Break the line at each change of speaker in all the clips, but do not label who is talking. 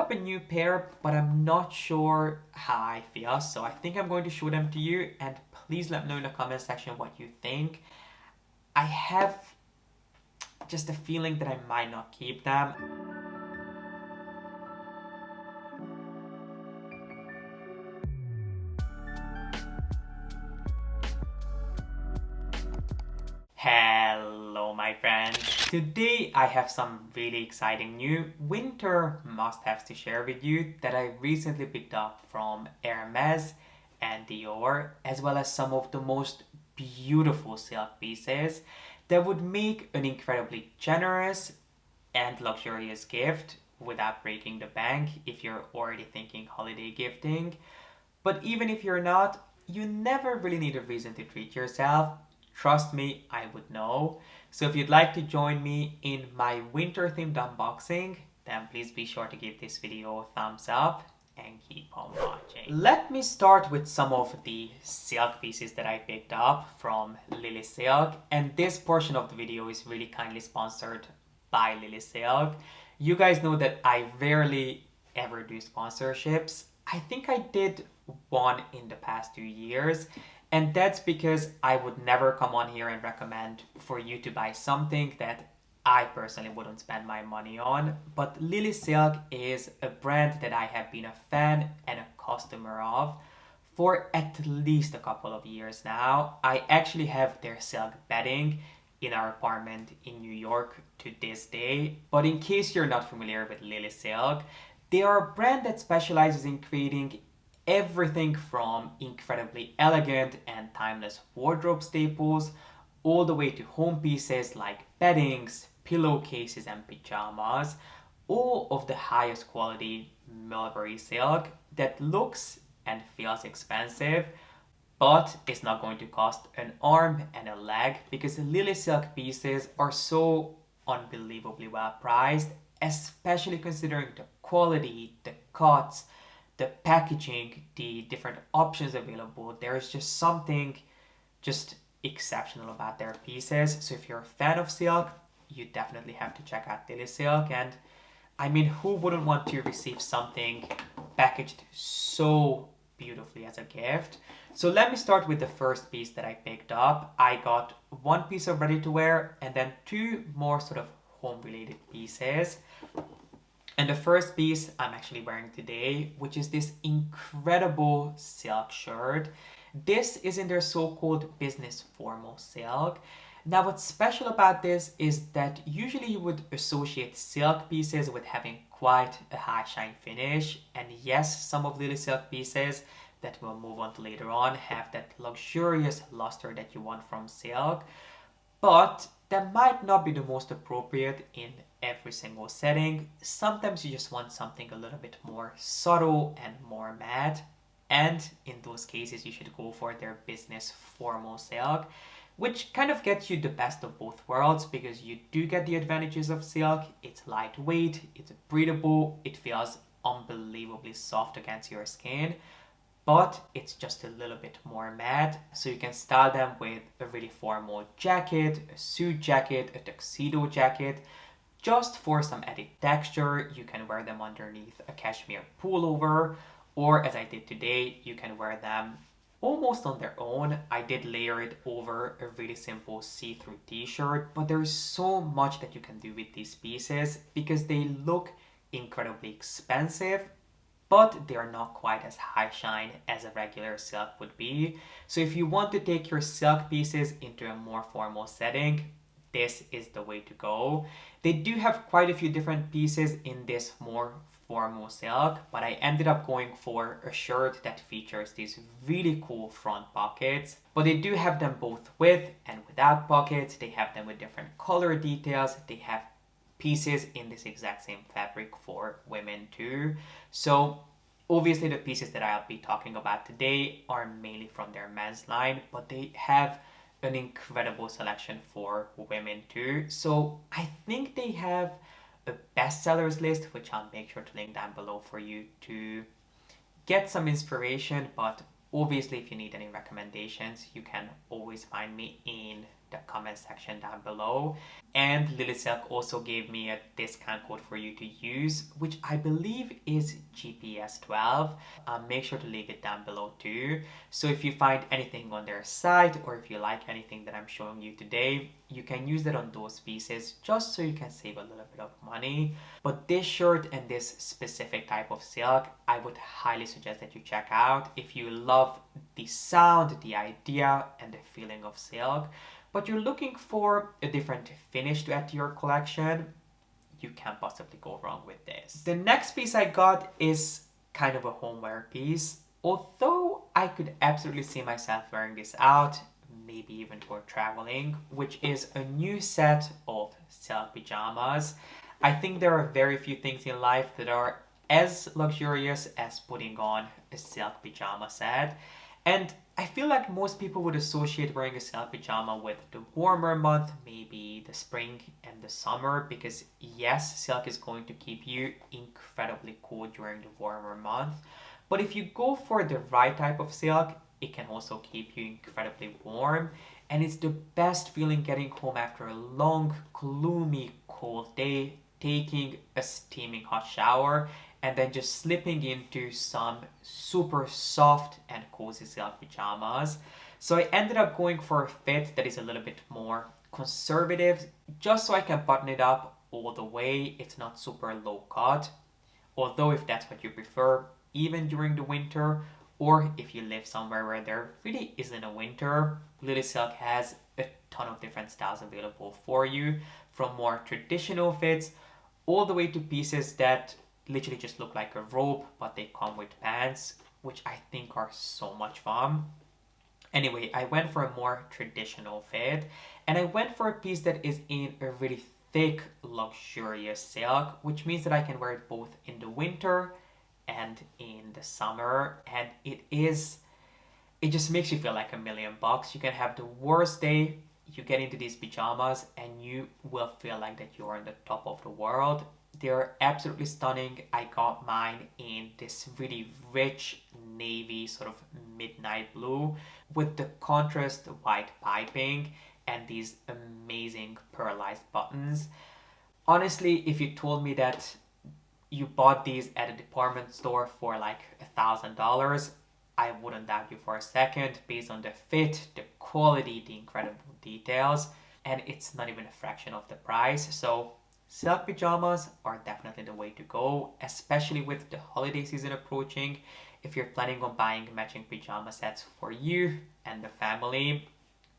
up a new pair, but I'm not sure how I feel, so I think I'm going to show them to you, and please let me know in the comment section what you think. I have just a feeling that I might not keep them. Hello my friends! Today I have some really exciting new winter must-haves to share with you that I recently picked up from Hermes and Dior, as well as some of the most beautiful silk pieces that would make an incredibly generous and luxurious gift without breaking the bank if you're already thinking holiday gifting. But even if you're not, you never really need a reason to treat yourself. Trust me, I would know. So if you'd like to join me in my winter themed unboxing, then please be sure to give this video a thumbs up and keep on watching. Let me start with some of the silk pieces that I picked up from Lilysilk, and this portion of the video is really kindly sponsored by Lilysilk. You guys know that I rarely ever do sponsorships. I think I did one in the past 2 years, and that's because I would never come on here and recommend for you to buy something that I personally wouldn't spend my money on. But Lilysilk is a brand that I have been a fan and a customer of for at least a couple of years now. I actually have their silk bedding in our apartment in New York to this day. But in case you're not familiar with Lilysilk, they are a brand that specializes in creating everything from incredibly elegant and timeless wardrobe staples all the way to home pieces like beddings, pillowcases, and pajamas, all of the highest quality mulberry silk that looks and feels expensive, but it's not going to cost an arm and a leg because the Lilysilk pieces are so unbelievably well priced, especially considering the quality, the cuts, the packaging, the different options available. There is just something just exceptional about their pieces. So if you're a fan of silk, you definitely have to check out Lilysilk. And I mean, who wouldn't want to receive something packaged so beautifully as a gift? So let me start with the first piece that I picked up. I got one piece of ready to wear and then two more sort of home related pieces. And the first piece I'm actually wearing today, which is this incredible silk shirt. This is in their so-called business formal silk. Now what's special about this is that usually you would associate silk pieces with having quite a high shine finish. And yes, some of Lilysilk pieces that we'll move on to later on have that luxurious luster that you want from silk. But that might not be the most appropriate in every single setting. Sometimes you just want something a little bit more subtle and more matte. And in those cases, you should go for their business formal silk, which kind of gets you the best of both worlds because you do get the advantages of silk. It's lightweight, it's breathable, it feels unbelievably soft against your skin, but it's just a little bit more matte, so you can style them with a really formal jacket, a suit jacket, a tuxedo jacket. Just for some added texture, you can wear them underneath a cashmere pullover, or as I did today, you can wear them almost on their own. I did layer it over a really simple see-through t-shirt, but there's so much that you can do with these pieces because they look incredibly expensive, but they are not quite as high shine as a regular silk would be. So if you want to take your silk pieces into a more formal setting, this is the way to go. They do have quite a few different pieces in this more formal silk, but I ended up going for a shirt that features these really cool front pockets. But they do have them both with and without pockets. They have them with different color details. They have pieces in this exact same fabric for women too. So obviously the pieces that I'll be talking about today are mainly from their men's line, but they have an incredible selection for women too. So I think they have a bestsellers list, which I'll make sure to link down below for you to get some inspiration. But obviously if you need any recommendations, you can always find me in the comment section down below. And Lilysilk also gave me a discount code for you to use, which I believe is G.P.S 12. Make sure to leave it down below too. So if you find anything on their site, or if you like anything that I'm showing you today, you can use that on those pieces just so you can save a little bit of money. But this shirt and this specific type of silk, I would highly suggest that you check out if you love the sound, the idea, and the feeling of silk, but you're looking for a different finish to add to your collection. You can't possibly go wrong with this. The next piece I got is kind of a homeware piece, although I could absolutely see myself wearing this out, maybe even for traveling, which is a new set of silk pajamas. I think there are very few things in life that are as luxurious as putting on a silk pajama set. And I feel like most people would associate wearing a silk pajama with the warmer month, maybe the spring and the summer, because yes, silk is going to keep you incredibly cool during the warmer month. But if you go for the right type of silk, it can also keep you incredibly warm. And it's the best feeling getting home after a long, gloomy, cold day, taking a steaming hot shower, and then just slipping into some super soft and cozy silk pajamas. So I ended up going for a fit that is a little bit more conservative, just so I can button it up all the way. It's not super low cut, although if that's what you prefer, even during the winter, or if you live somewhere where there really isn't a winter, Lilysilk has a ton of different styles available for you, from more traditional fits all the way to pieces that literally just look like a robe, but they come with pants, which I think are so much fun. Anyway, I went for a more traditional fit, and I went for a piece that is in a really thick, luxurious silk, which means that I can wear it both in the winter and in the summer, and it just makes you feel like $1,000,000. You can have the worst day, you get into these pajamas, and you will feel like that you are on the top of the world. They're absolutely stunning. I got mine in this really rich navy, sort of midnight blue, with the contrast white piping and these amazing pearlized buttons. Honestly, if you told me that you bought these at a department store for like $1,000, I wouldn't doubt you for a second, based on the fit, the quality, the incredible details, and it's not even a fraction of the price. So silk pajamas are definitely the way to go, especially with the holiday season approaching. If you're planning on buying matching pajama sets for you and the family,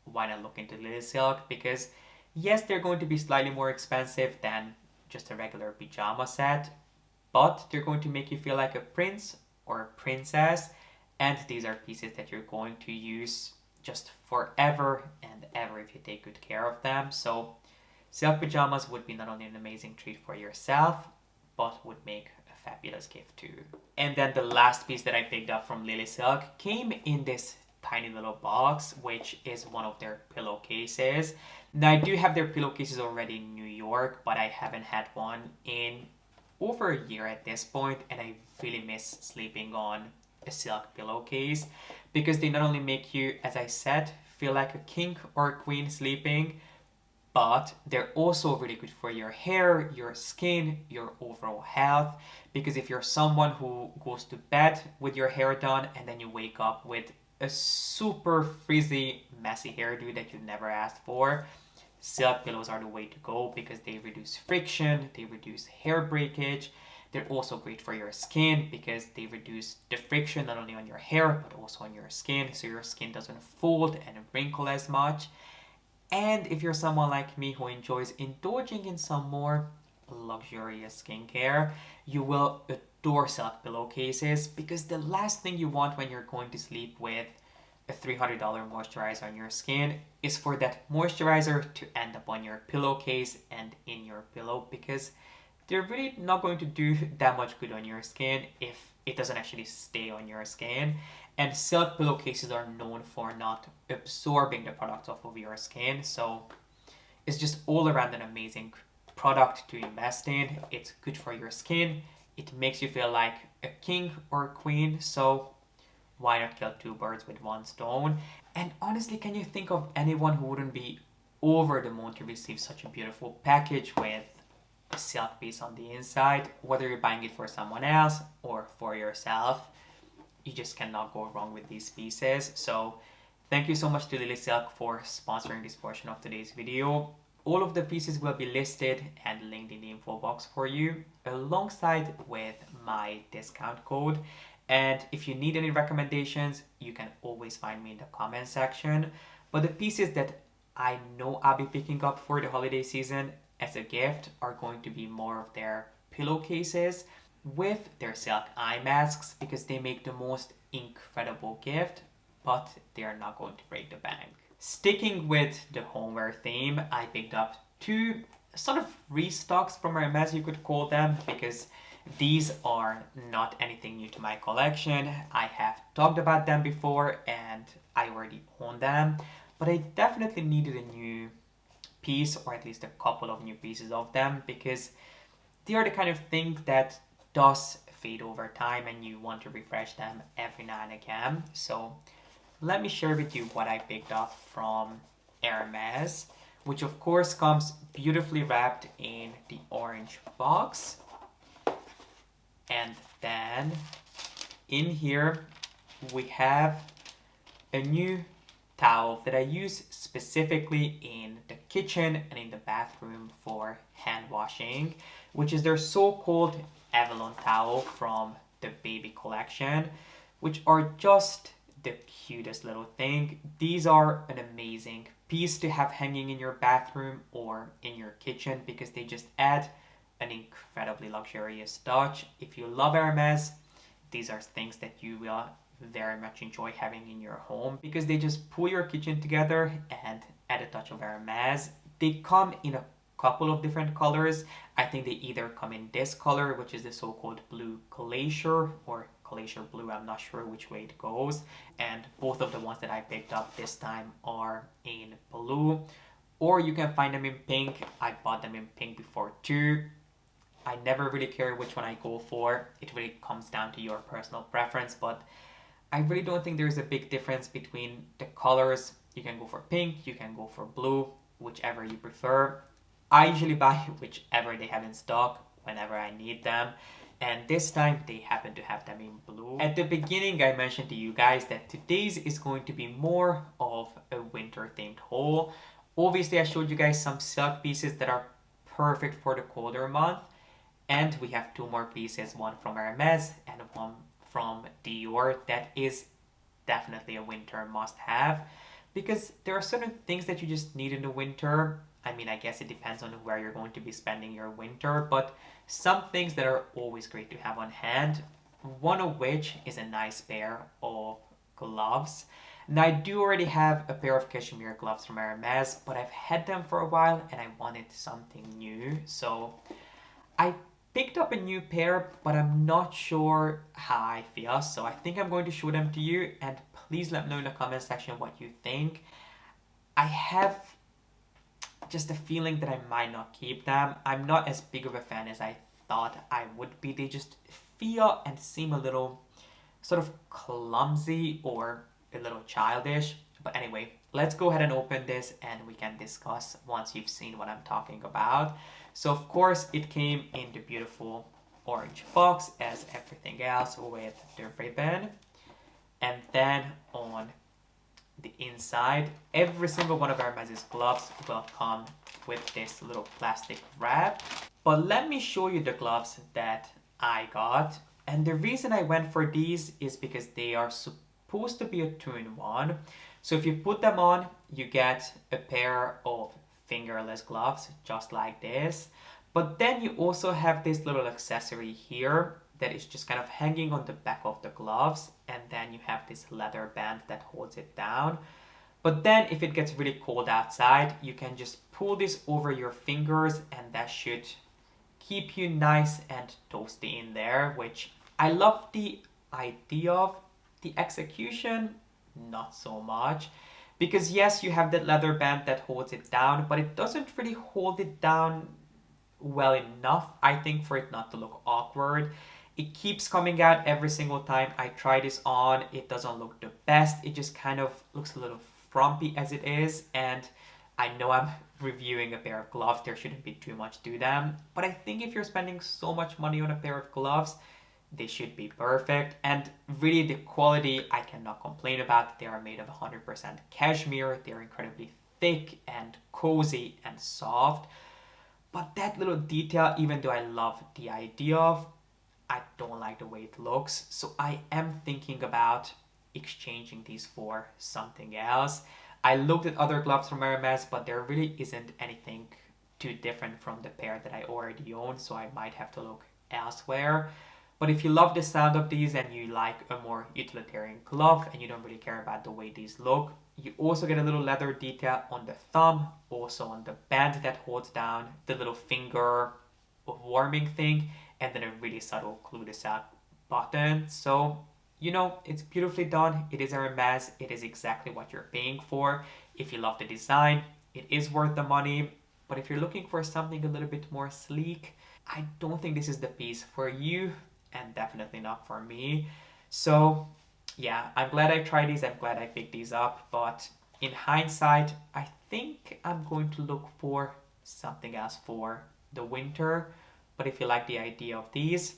why not look into Lilysilk? Because yes, they're going to be slightly more expensive than just a regular pajama set, but they're going to make you feel like a prince or a princess, and these are pieces that you're going to use just forever and ever if you take good care of them. So silk pajamas would be not only an amazing treat for yourself, but would make a fabulous gift too. And then the last piece that I picked up from Lilysilk came in this tiny little box, which is one of their pillowcases. Now I do have their pillowcases already in New York, but I haven't had one in over a year at this point, and I really miss sleeping on a silk pillowcase, because they not only make you, as I said, feel like a king or a queen sleeping, but they're also really good for your hair, your skin, your overall health. Because if you're someone who goes to bed with your hair done and then you wake up with a super frizzy, messy hairdo that you never asked for, silk pillows are the way to go, because they reduce friction, they reduce hair breakage. They're also great for your skin because they reduce the friction not only on your hair but also on your skin, so your skin doesn't fold and wrinkle as much. And if you're someone like me who enjoys indulging in some more luxurious skincare, you will adore silk pillowcases, because the last thing you want when you're going to sleep with a $300 moisturizer on your skin is for that moisturizer to end up on your pillowcase and in your pillow, because they're really not going to do that much good on your skin if it doesn't actually stay on your skin. And silk pillowcases are known for not absorbing the product off of your skin, so it's just all around an amazing product to invest in. It's good for your skin, it makes you feel like a king or a queen, so why not kill two birds with one stone? And honestly, can you think of anyone who wouldn't be over the moon to receive such a beautiful package with a silk piece on the inside. Whether you're buying it for someone else or for yourself, you just cannot go wrong with these pieces. So thank you so much to Lilysilk for sponsoring this portion of today's video. All of the pieces will be listed and linked in the info box for you, alongside with my discount code. And if you need any recommendations, you can always find me in the comment section. But the pieces that I know I'll be picking up for the holiday season as a gift are going to be more of their pillowcases with their silk eye masks, because they make the most incredible gift, but they are not going to break the bank. Sticking with the homeware theme, I picked up two sort of restocks from Hermes, you could call them, because these are not anything new to my collection. I have talked about them before and I already own them, but I definitely needed a new piece, or at least a couple of new pieces of them, because they are the kind of thing that does fade over time and you want to refresh them every now and again. So let me share with you what I picked up from Hermes, which of course comes beautifully wrapped in the orange box. And then in here we have a new towel that I use specifically in the kitchen and in the bathroom for hand washing, which is their so-called Avalon towel from the baby collection, which are just the cutest little thing. These are an amazing piece to have hanging in your bathroom or in your kitchen, because they just add an incredibly luxurious touch. If you love Hermes, these are things that you will very much enjoy having in your home, because they just pull your kitchen together and add a touch of Hermes. They come in a couple of different colors. I think they either come in this color, which is the so-called blue glacier, or glacier blue, I'm not sure which way it goes, and both of the ones that I picked up this time are in blue, or you can find them in pink. I bought them in pink before too. I never really care which one I go for. It really comes down to your personal preference, but I really don't think there's a big difference between the colors. You can go for pink, you can go for blue, whichever you prefer. I usually buy whichever they have in stock whenever I need them, and this time they happen to have them in blue. At the beginning I mentioned to you guys that today's is going to be more of a winter themed haul. Obviously I showed you guys some silk pieces that are perfect for the colder month, and we have two more pieces, one from Hermes and one from Dior, that is definitely a winter must-have, because there are certain things that you just need in the winter. I mean, I guess it depends on where you're going to be spending your winter, but some things that are always great to have on hand, one of which is a nice pair of gloves. Now, I do already have a pair of cashmere gloves from Hermes, but I've had them for a while and I wanted something new, so I picked up a new pair, but I'm not sure how I feel, so I think I'm going to show them to you, and please let me know in the comment section what you think. I have just a feeling that I might not keep them. I'm not as big of a fan as I thought I would be. They just feel and seem a little sort of clumsy or a little childish. But anyway, let's go ahead and open this and we can discuss once you've seen what I'm talking about. So of course it came in the beautiful orange box as everything else, with the ribbon. And then on the inside, every single one of Hermes' gloves will come with this little plastic wrap. But let me show you the gloves that I got. And the reason I went for these is because they are supposed to be a 2-in-1. So if you put them on, you get a pair of fingerless gloves, just like this. But then you also have this little accessory here that is just kind of hanging on the back of the gloves, and then you have this leather band that holds it down. But then if it gets really cold outside, you can just pull this over your fingers and that should keep you nice and toasty in there, which I love the idea of. The execution, not so much, because yes, you have that leather band that holds it down, but it doesn't really hold it down well enough, I think, for it not to look awkward. It keeps coming out every single time I try this on. It doesn't look the best. It just kind of looks a little frumpy as it is, and I know I'm reviewing a pair of gloves, there shouldn't be too much to them, but I think if you're spending so much money on a pair of gloves, they should be perfect. And really, the quality I cannot complain about. They are made of 100% cashmere, they're incredibly thick and cozy and soft. But that little detail, even though I love the idea of, I don't like the way it looks. So I am thinking about exchanging these for something else. I looked at other gloves from Hermes, but there really isn't anything too different from the pair that I already own, so I might have to look elsewhere. But if you love the sound of these and you like a more utilitarian glove and you don't really care about the way these look, you also get a little leather detail on the thumb, also on the band that holds down the little finger warming thing, and then a really subtle glue this out button. So, it's beautifully done. It is a Hermes. It is exactly what you're paying for. If you love the design, it is worth the money. But if you're looking for something a little bit more sleek, I don't think this is the piece for you, and definitely not for me. So, yeah, I'm glad I tried these. I'm glad I picked these up. But in hindsight, I think I'm going to look for something else for the winter. But if you like the idea of these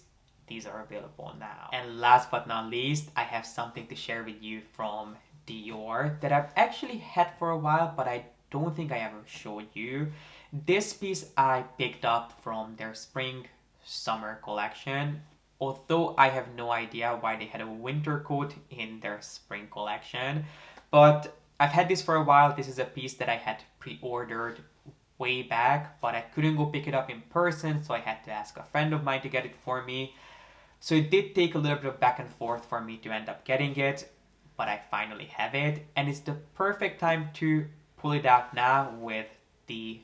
are available now. And last but not least, I have something to share with you from Dior that I've actually had for a while, but I don't think I ever showed you. This piece I picked up from their spring summer collection, although I have no idea why they had a winter coat in their spring collection. But I've had this for a while. This is a piece that I had pre-ordered way back, but I couldn't go pick it up in person, so I had to ask a friend of mine to get it for me. So it did take a little bit of back and forth for me to end up getting it, but I finally have it, and it's the perfect time to pull it out now with the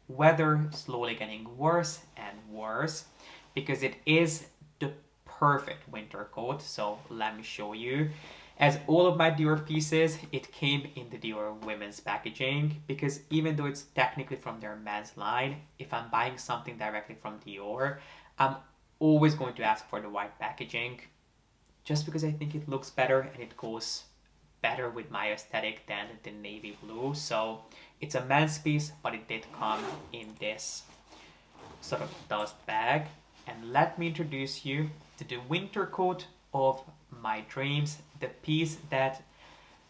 weather slowly getting worse and worse, because it is the perfect winter coat. So let me show you. As all of my Dior pieces, it came in the Dior women's packaging, because even though it's technically from their men's line, if I'm buying something directly from Dior, I'm always going to ask for the white packaging, just because I think it looks better and it goes better with my aesthetic than the navy blue. So it's a men's piece, but it did come in this sort of dust bag. And let me introduce you to the winter coat of my dreams, the piece that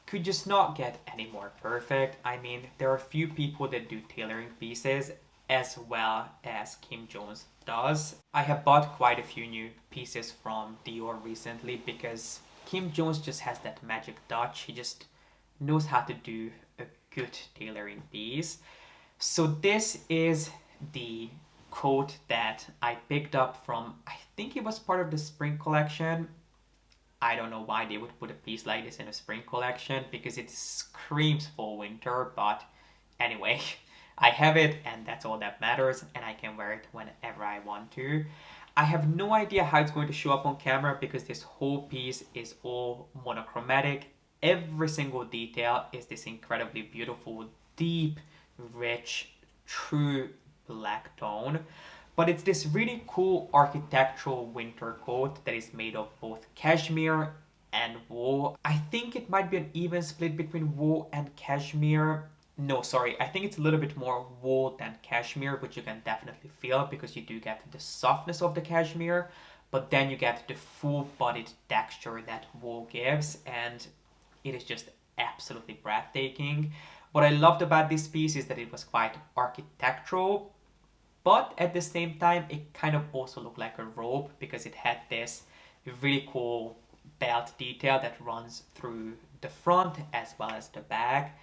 could just not get any more perfect. I mean, there are a few people that do tailoring pieces as well as Kim Jones does. I have bought quite a few new pieces from Dior recently because Kim Jones just has that magic touch. He just knows how to do a good tailoring piece. So this is the coat that I picked up from, I think it was part of the spring collection. I don't know why they would put a piece like this in a spring collection, because it screams fall winter, but anyway, I have it and that's all that matters, and I can wear it whenever I want to. I have no idea how it's going to show up on camera because this whole piece is all monochromatic. Every single detail is this incredibly beautiful, deep, rich, true black tone. But it's this really cool architectural winter coat that is made of both cashmere and wool. I think it might be an even split between wool and cashmere. No, sorry, I think it's a little bit more wool than cashmere, which you can definitely feel because you do get the softness of the cashmere, but then you get the full-bodied texture that wool gives, and it is just absolutely breathtaking. What I loved about this piece is that it was quite architectural, but at the same time, it kind of also looked like a robe because it had this really cool belt detail that runs through the front as well as the back.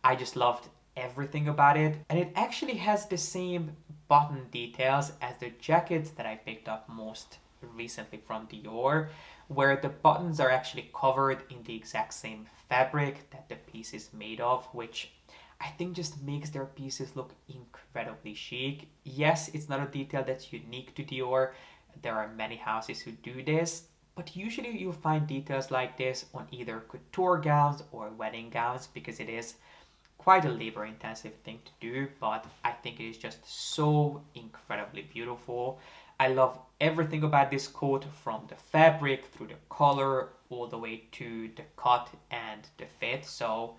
I just loved everything about it. And it actually has the same button details as the jackets that I picked up most recently from Dior, where the buttons are actually covered in the exact same fabric that the piece is made of, which I think just makes their pieces look incredibly chic. Yes, it's not a detail that's unique to Dior. There are many houses who do this, but usually you'll find details like this on either couture gowns or wedding gowns because it is quite a labor-intensive thing to do, but I think it is just so incredibly beautiful. I love everything about this coat, from the fabric through the color all the way to the cut and the fit. So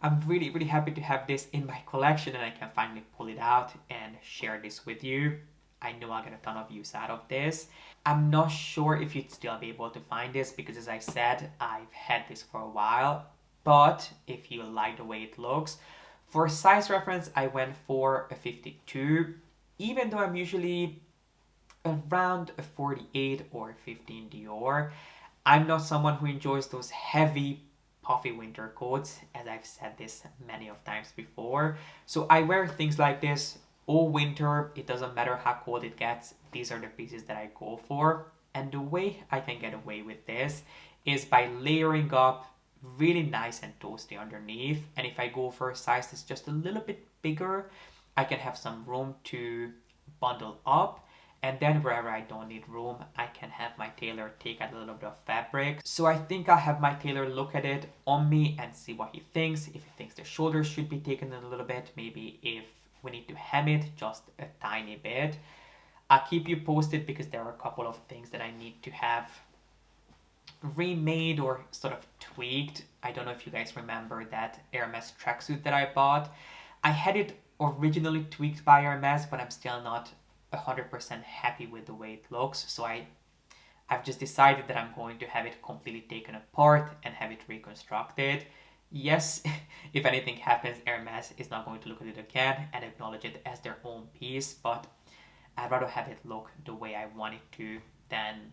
I'm really happy to have this in my collection and I can finally pull it out and share this with you. I know I'll get a ton of use out of this. I'm not sure if you'd still be able to find this because, as I said, I've had this for a while. But if you like the way it looks, for size reference, I went for a 52. Even though I'm usually around a 48 or 15 Dior, I'm not someone who enjoys those heavy puffy winter coats, as I've said this many of times before. So I wear things like this all winter. It doesn't matter how cold it gets. These are the pieces that I go for. And the way I can get away with this is by layering up really nice and toasty underneath. And if I go for a size that's just a little bit bigger, I can have some room to bundle up. And then wherever I don't need room, I can have my tailor take out a little bit of fabric. So I think I'll have my tailor look at it on me and see what he thinks. If he thinks the shoulders should be taken a little bit, maybe if we need to hem it just a tiny bit. I'll keep you posted because there are a couple of things that I need to have remade or sort of tweaked. I don't know if you guys remember that Hermes tracksuit that I bought. I had it originally tweaked by Hermes, but I'm still not 100% happy with the way it looks. So I've just decided that I'm going to have it completely taken apart and have it reconstructed. Yes, if anything happens, Hermes is not going to look at it again and acknowledge it as their own piece, but I'd rather have it look the way I want it to than,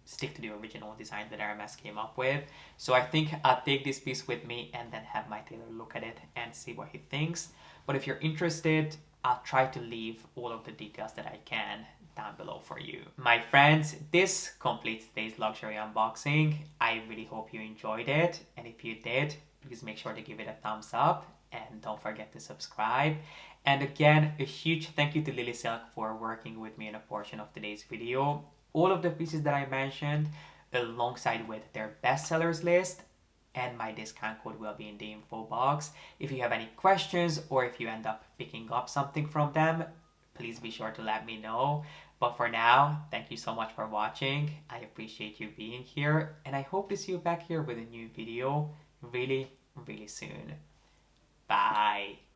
stick to the original design that Hermes came up with. So I think I'll take this piece with me and then have my tailor look at it and see what he thinks. But if you're interested, I'll try to leave all of the details that I can down below for you. My friends, this completes today's luxury unboxing. I really hope you enjoyed it. And if you did, please make sure to give it a thumbs up and don't forget to subscribe. And again, a huge thank you to Lilysilk for working with me in a portion of today's video. All of the pieces that I mentioned, alongside with their bestsellers list, and my discount code will be in the info box. If you have any questions or if you end up picking up something from them, please be sure to let me know. But for now, thank you so much for watching. I appreciate you being here, and I hope to see you back here with a new video really soon. Bye.